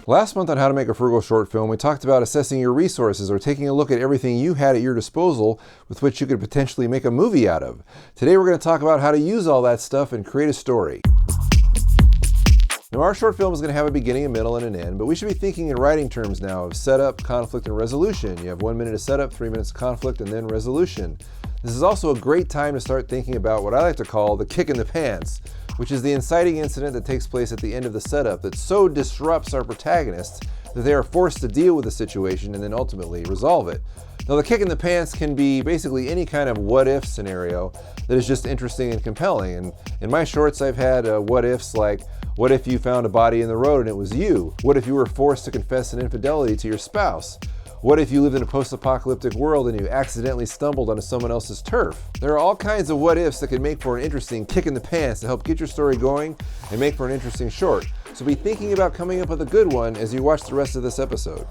Last month on How to Make a Frugal Short Film, we talked about assessing your resources or taking a look at everything you had at your disposal with which you could potentially make a movie out of. Today we're going to talk about how to use all that stuff and create a story. Now our short film is going to have a beginning, a middle, and an end, but we should be thinking in writing terms now of setup, conflict, and resolution. You have 1 minute of setup, 3 minutes of conflict, and then resolution. This is also a great time to start thinking about what I like to call the kick in the pants, which is the inciting incident that takes place at the end of the setup that so disrupts our protagonists that they are forced to deal with the situation and then ultimately resolve it. Now the kick in the pants can be basically any kind of what-if scenario that is just interesting and compelling. And in my shorts I've had what-ifs like, what if you found a body in the road and it was you? What if you were forced to confess an infidelity to your spouse? What if you lived in a post-apocalyptic world and you accidentally stumbled onto someone else's turf? There are all kinds of what-ifs that can make for an interesting kick in the pants to help get your story going and make for an interesting short. So be thinking about coming up with a good one as you watch the rest of this episode.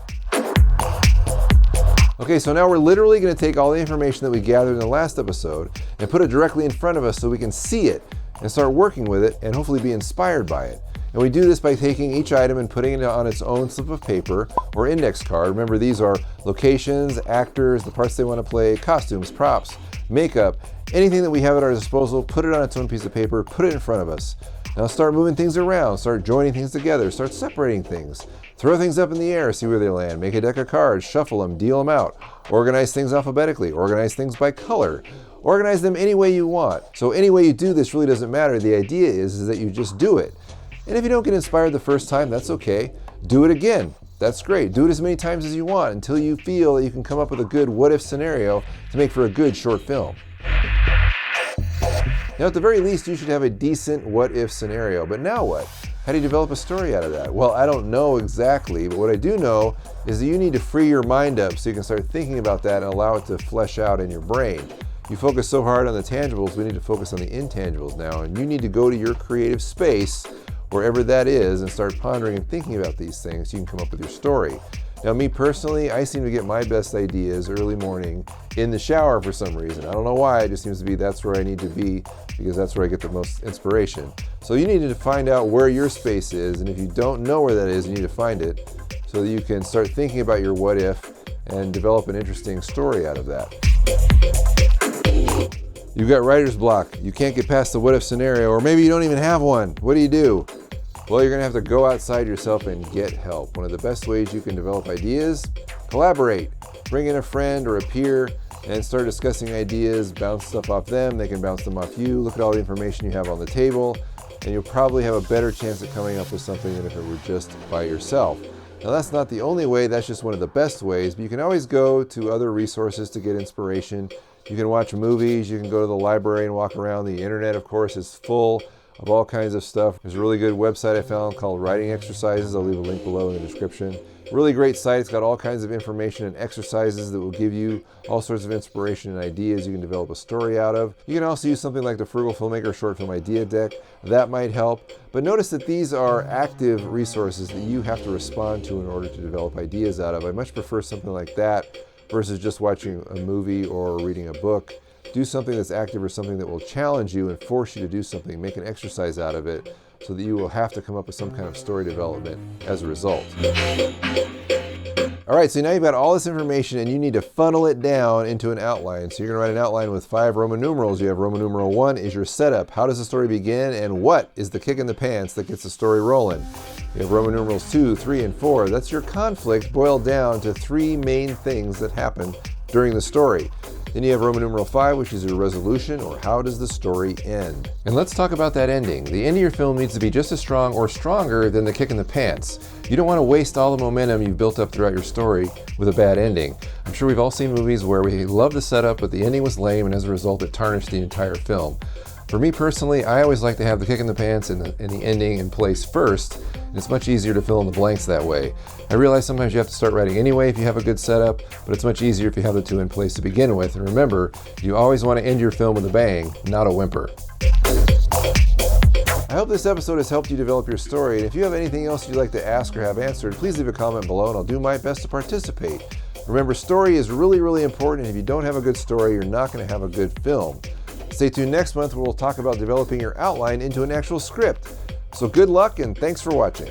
Okay, so now we're literally going to take all the information that we gathered in the last episode and put it directly in front of us so we can see it and start working with it and hopefully be inspired by it. And we do this by taking each item and putting it on its own slip of paper or index card. Remember, these are locations, actors, the parts they want to play, costumes, props, makeup, anything that we have at our disposal, put it on its own piece of paper, put it in front of us. Now start moving things around, start joining things together, start separating things. Throw things up in the air, see where they land, make a deck of cards, shuffle them, deal them out. Organize things alphabetically, organize things by color. Organize them any way you want. So any way you do this really doesn't matter. The idea is that you just do it. And if you don't get inspired the first time, that's okay. Do it again. That's great. Do it as many times as you want until you feel that you can come up with a good what-if scenario to make for a good short film. Now, at the very least, you should have a decent what-if scenario. But now what? How do you develop a story out of that? Well, I don't know exactly, but what I do know is that you need to free your mind up so you can start thinking about that and allow it to flesh out in your brain. You focus so hard on the tangibles, we need to focus on the intangibles now, and you need to go to your creative space wherever that is and start pondering and thinking about these things so you can come up with your story. Now me personally, I seem to get my best ideas early morning in the shower for some reason. I don't know why, it just seems to be that's where I need to be because that's where I get the most inspiration. So you need to find out where your space is, and if you don't know where that is, you need to find it so that you can start thinking about your what if and develop an interesting story out of that. You've got writer's block. You can't get past the what if scenario, or maybe you don't even have one. What do? Well, you're gonna have to go outside yourself and get help. One of the best ways you can develop ideas, collaborate. Bring in a friend or a peer and start discussing ideas, bounce stuff off them, they can bounce them off you. Look at all the information you have on the table, and you'll probably have a better chance at coming up with something than if it were just by yourself. Now that's not the only way, that's just one of the best ways, but you can always go to other resources to get inspiration. You can watch movies, you can go to the library and walk around. The internet, of course, is full of all kinds of stuff. There's a really good website I found called Writing Exercises. I'll leave a link below in the description. Really great site. It's got all kinds of information and exercises that will give you all sorts of inspiration and ideas you can develop a story out of. You can also use something like the Frugal Filmmaker Short Film Idea Deck. That might help. But notice that these are active resources that you have to respond to in order to develop ideas out of. I much prefer something like that versus just watching a movie or reading a book. Do something that's active or something that will challenge you and force you to do something. Make an exercise out of it so that you will have to come up with some kind of story development as a result. All right, so now you've got all this information and you need to funnel it down into an outline. So you're gonna write an outline with 5 Roman numerals. You have Roman numeral 1 is your setup. How does the story begin and what is the kick in the pants that gets the story rolling? You have Roman numerals 2, 3, and 4. That's your conflict boiled down to 3 main things that happen during the story. Then you have Roman numeral 5, which is your resolution, or how does the story end? And let's talk about that ending. The end of your film needs to be just as strong or stronger than the kick in the pants. You don't want to waste all the momentum you've built up throughout your story with a bad ending. I'm sure we've all seen movies where we love the setup, but the ending was lame, and as a result, it tarnished the entire film. For me personally, I always like to have the kick in the pants and the ending in place first, and it's much easier to fill in the blanks that way. I realize sometimes you have to start writing anyway if you have a good setup, but it's much easier if you have the 2 in place to begin with. And remember, you always want to end your film with a bang, not a whimper. I hope this episode has helped you develop your story, and if you have anything else you'd like to ask or have answered, please leave a comment below and I'll do my best to participate. Remember, story is really, really important, and if you don't have a good story, you're not going to have a good film. Stay tuned next month where we'll talk about developing your outline into an actual script. So good luck and thanks for watching.